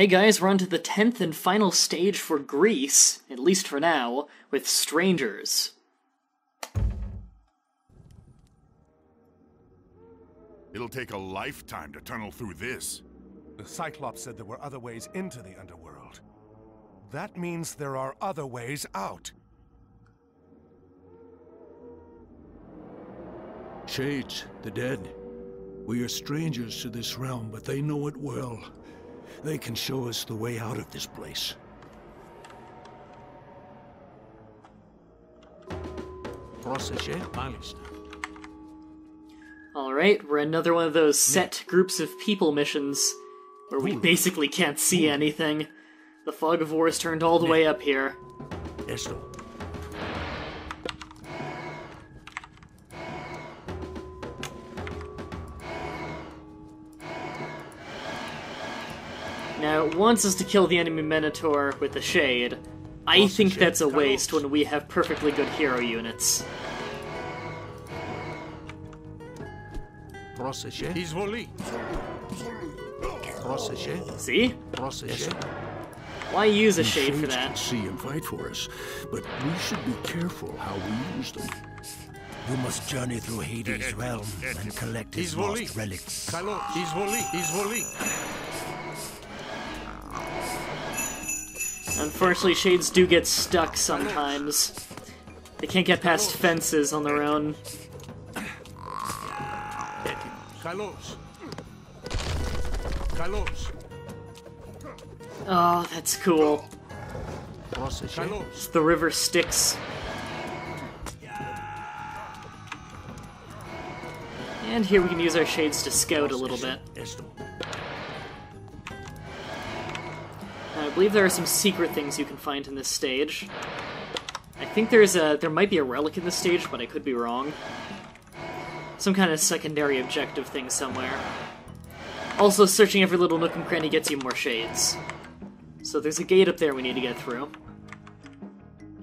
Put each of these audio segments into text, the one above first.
Hey guys, we're on to the 10th and final stage for Greece, at least for now, with strangers. It'll take a lifetime to tunnel through this. The Cyclops said there were other ways into the underworld. That means there are other ways out. Shades, the dead. We are strangers to this realm, but they know it well. They can show us the way out of this place. Alright, we're another one of those set groups of people missions, where we basically can't see anything. The fog of war is turned all the way up here. Now, it wants us to kill the enemy Minotaur with the Shade. I think that's a waste when we have perfectly good hero units. See? Why use a Shade for that? See and fight for us, but we should be careful how we use them. You must journey through Hades' realm and collect his lost relics. Unfortunately, Shades do get stuck sometimes. They can't get past fences on their own. Oh, that's cool. It's the river Styx. And here we can use our Shades to scout a little bit. I believe there are some secret things you can find in this stage. I think there might be a relic in this stage, but I could be wrong. Some kind of secondary objective thing somewhere. Also, searching every little nook and cranny gets you more Shades. So there's a gate up there we need to get through.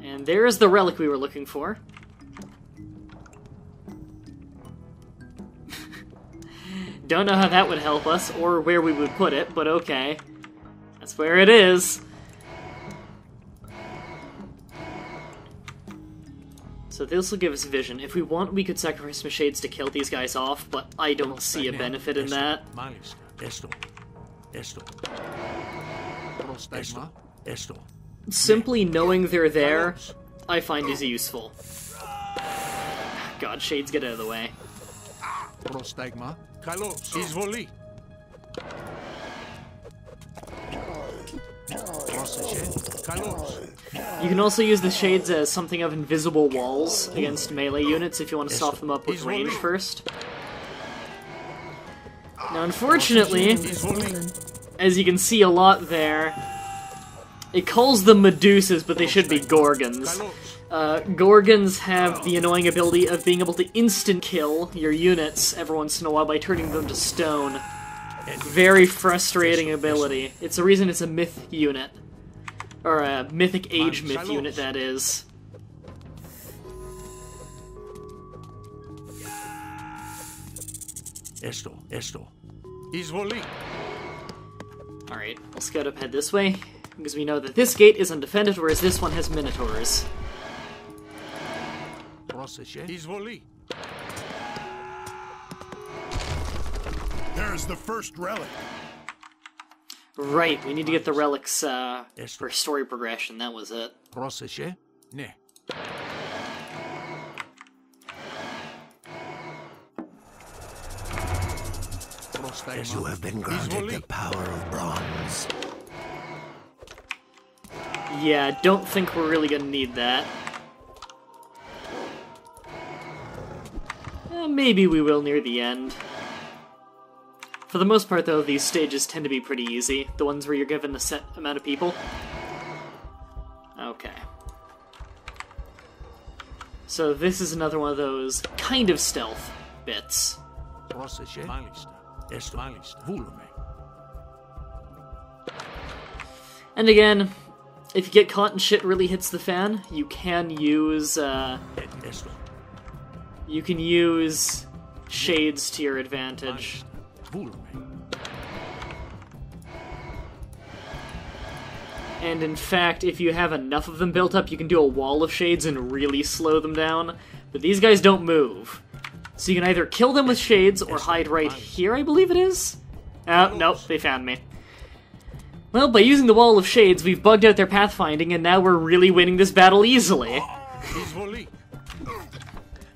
And there's the relic we were looking for. Don't know how that would help us, or where we would put it, but okay. That's where it is. So this will give us vision. If we want, we could sacrifice some Shades to kill these guys off, but I don't see a benefit in that. Simply knowing they're there, I find is useful. God, Shades, get out of the way. You can also use the Shades as something of invisible walls against melee units if you want to soften them up with range first. Now, unfortunately, as you can see a lot there, it calls them Medusas, but they should be Gorgons. Gorgons have the annoying ability of being able to instant kill your units every once in a while by turning them to stone. Very frustrating ability. It's the reason it's a myth unit. Or a Mythic Age myth unit, that is. Alright, we'll scout up head this way, because we know that this gate is undefended, whereas this one has Minotaurs. There's the first relic. Right, we need to get the relics for story progression, that was it. As you have been granted the power of bronze. Yeah, don't think we're really gonna need that. Maybe we will near the end. For the most part, though, these stages tend to be pretty easy. The ones where you're given a set amount of people. Okay. So this is another one of those kind of stealth bits. And again, if you get caught and shit really hits the fan, you can use, Shades to your advantage. And in fact, if you have enough of them built up, you can do a wall of shades and really slow them down. But these guys don't move. So you can either kill them with shades or hide right here, I believe it is? Oh, nope, they found me. Well, by using the wall of shades, we've bugged out their pathfinding, and now we're really winning this battle easily.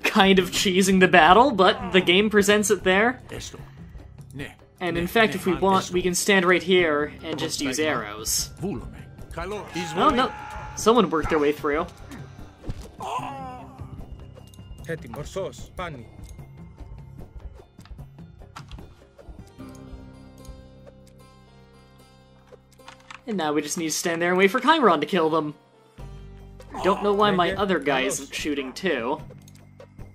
Kind of cheesing the battle, but the game presents it there. And in fact, if we want, we can stand right here and just use arrows. Oh, no. Someone worked their way through. And now we just need to stand there and wait for Chiron to kill them. Don't know why my other guy isn't shooting too.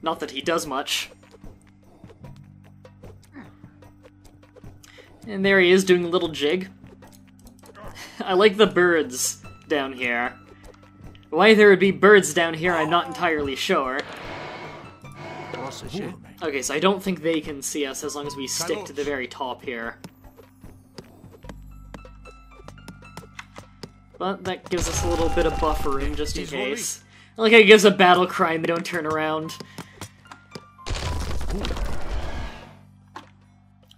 Not that he does much. And there he is doing a little jig. I like the birds down here. Why there would be birds down here, I'm not entirely sure. Okay, so I don't think they can see us as long as we stick to the very top here. But that gives us a little bit of buffer room just in case. Like it gives a battle cry and they don't turn around.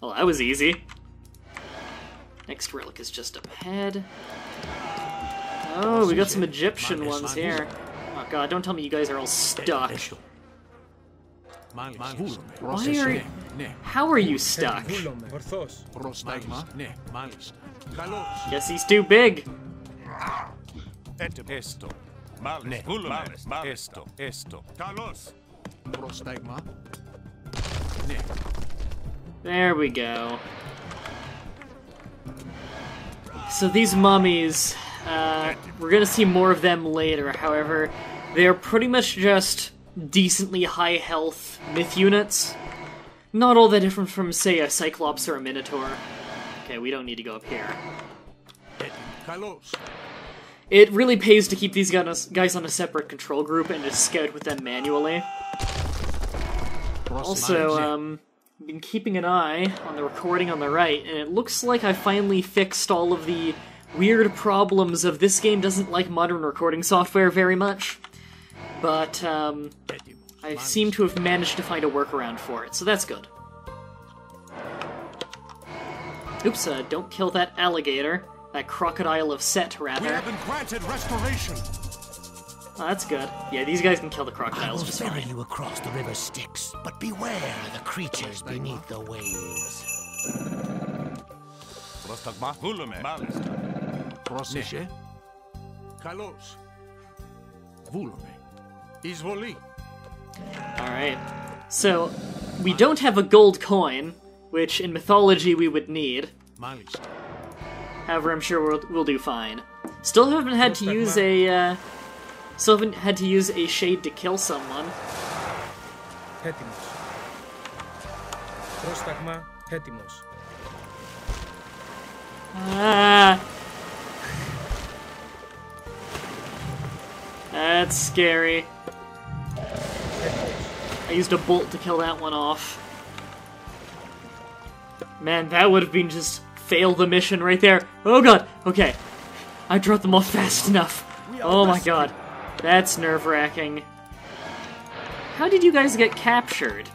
Well, that was easy. Next relic is just up ahead. Oh, we got some Egyptian ones here. Oh god, don't tell me you guys are all stuck. Why are you... How are you stuck? Guess he's too big. There we go. So these mummies, we're gonna see more of them later, however, they're pretty much just decently high health myth units. Not all that different from, say, a Cyclops or a Minotaur. Okay, we don't need to go up here. It really pays to keep these guys on a separate control group and just scout with them manually. Also, been keeping an eye on the recording on the right, and it looks like I finally fixed all of the weird problems of this game doesn't like modern recording software very much. But, I seem to have managed to find a workaround for it, so that's good. Oops, don't kill that alligator. That crocodile of Set, rather. We have been granted restoration. Oh, that's good. Yeah, these guys can kill the crocodiles just ferry fine. you across the river Styx, but beware the creatures beneath the waves. Alright. So, we don't have a gold coin, which in Mythology we would need. However, I'm sure we'll do fine. Still haven't had to use a, shade to kill someone. Ah! That's scary. I used a bolt to kill that one off. Man, that would have been just fail the mission right there. Oh god, okay. I dropped them off fast enough. Oh my god. That's nerve-wracking. How did you guys get captured?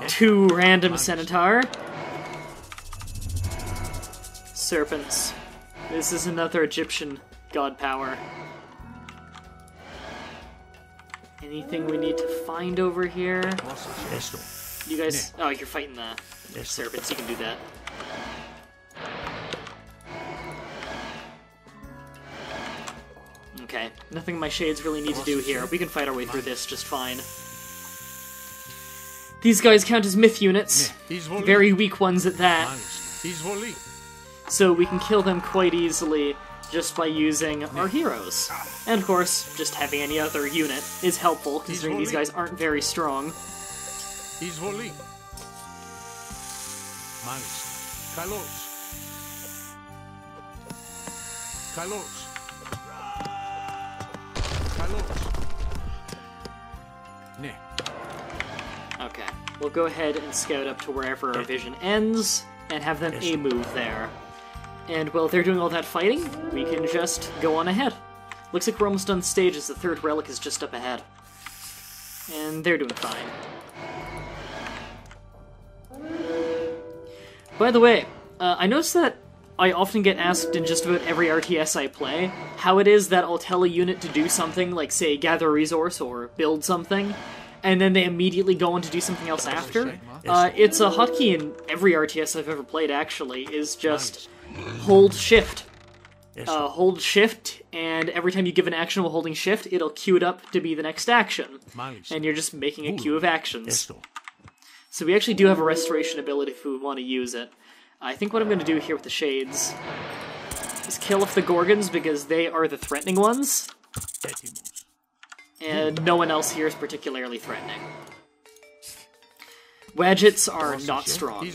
2 random centaur. Serpents. This is another Egyptian god power. Anything we need to find over here? You guys... Oh, you're fighting the serpents. You can do that. Okay, nothing my shades really need to do here. We can fight our way through this just fine. These guys count as myth units. Very weak ones at that. So we can kill them quite easily just by using our heroes. And of course, just having any other unit is helpful, considering these guys aren't very strong. Okay, we'll go ahead and scout up to wherever our vision ends, and have them A-move there. And while they're doing all that fighting, we can just go on ahead. Looks like we're almost done stages. The third relic is just up ahead. And they're doing fine. By the way, I noticed that I often get asked in just about every RTS I play how it is that I'll tell a unit to do something, like, say, gather a resource or build something, and then they immediately go on to do something else after. It's a hotkey in every RTS I've ever played, actually, is just hold shift. Hold shift, and every time you give an action while holding shift, it'll queue it up to be the next action. And you're just making a queue of actions. So we actually do have a restoration ability if we want to use it. I think what I'm going to do here with the Shades is kill off the Gorgons because they are the threatening ones. And no one else here is particularly threatening. Wadgets are not strong.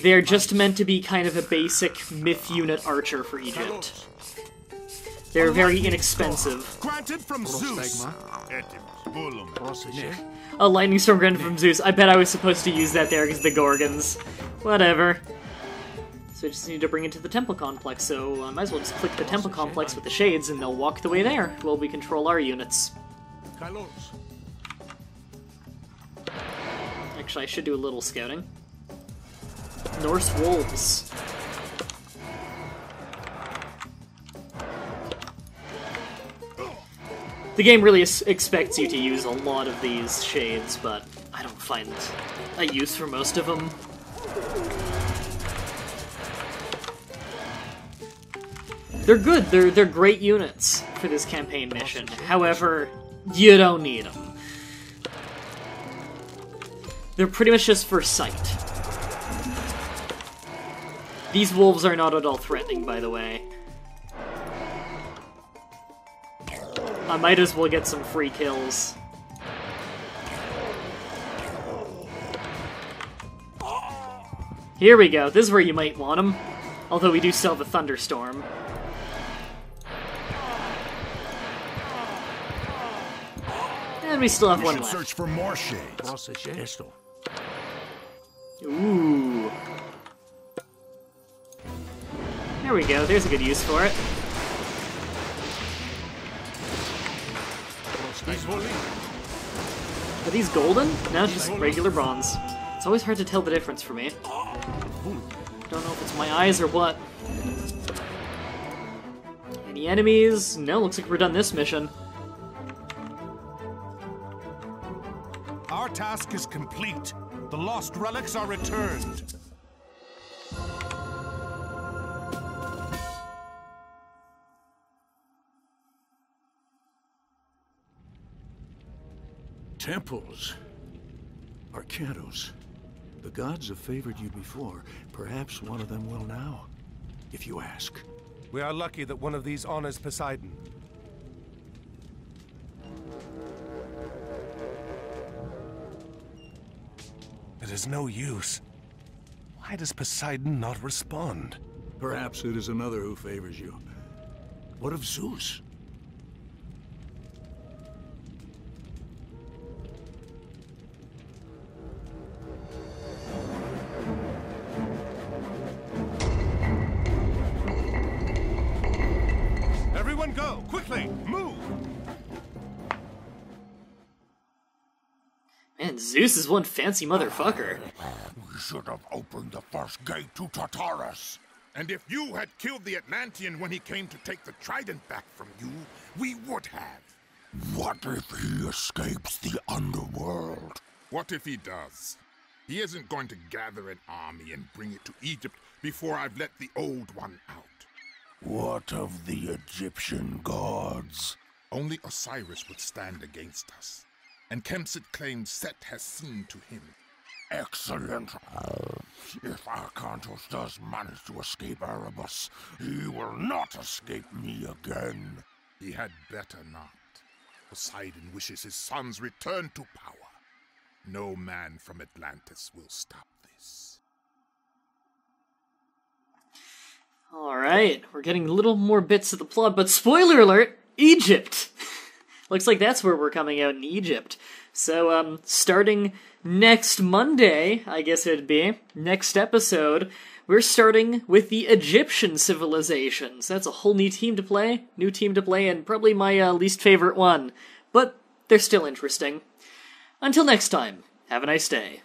They're just meant to be kind of a basic myth unit archer for Egypt. They're very inexpensive. Granted from Zeus. A lightning storm granted from Zeus. I bet I was supposed to use that there because the Gorgons. Whatever. So I just need to bring it to the temple complex, so I might as well just click the temple complex with the Shades and they'll walk the way there while we control our units. Actually, I should do a little scouting. Norse wolves. The game really expects you to use a lot of these Shades, but I don't find a use for most of them. They're good, they're great units for this campaign mission. However, you don't need them. They're pretty much just for sight. These wolves are not at all threatening, by the way. I might as well get some free kills. Here we go, this is where you might want them. Although we do still have a thunderstorm. And we still have one left. Search for more Shades. Ooh. There we go, there's a good use for it. Are these golden? No, just regular bronze. It's always hard to tell the difference for me. Don't know if it's my eyes or what. Any enemies? No, looks like we're done this mission. Our task is complete. The lost relics are returned. Temples. Arcantos. The gods have favored you before. Perhaps one of them will now, if you ask. We are lucky that one of these honors Poseidon. It is no use. Why does Poseidon not respond? Perhaps it is another who favors you. What of Zeus? Everyone go! Quickly! Move! Man, Zeus is one fancy motherfucker. We should have opened the first gate to Tartarus. And if you had killed the Atlantean when he came to take the trident back from you, we would have. What if he escapes the underworld? What if he does? He isn't going to gather an army and bring it to Egypt before I've let the old one out. What of the Egyptian gods? Only Osiris would stand against us. And Kemsit claims Set has seen to him. Excellent. If Arkantos does manage to escape Erebus, he will not escape me again. He had better not. Poseidon wishes his sons return to power. No man from Atlantis will stop this. Alright, we're getting a little more bits of the plot, but spoiler alert, Egypt! Looks like that's where we're coming out, in Egypt. So, starting next Monday, I guess it'd be, next episode, we're starting with the Egyptian civilizations. That's a whole new team to play, and probably my least favorite one. But they're still interesting. Until next time, have a nice day.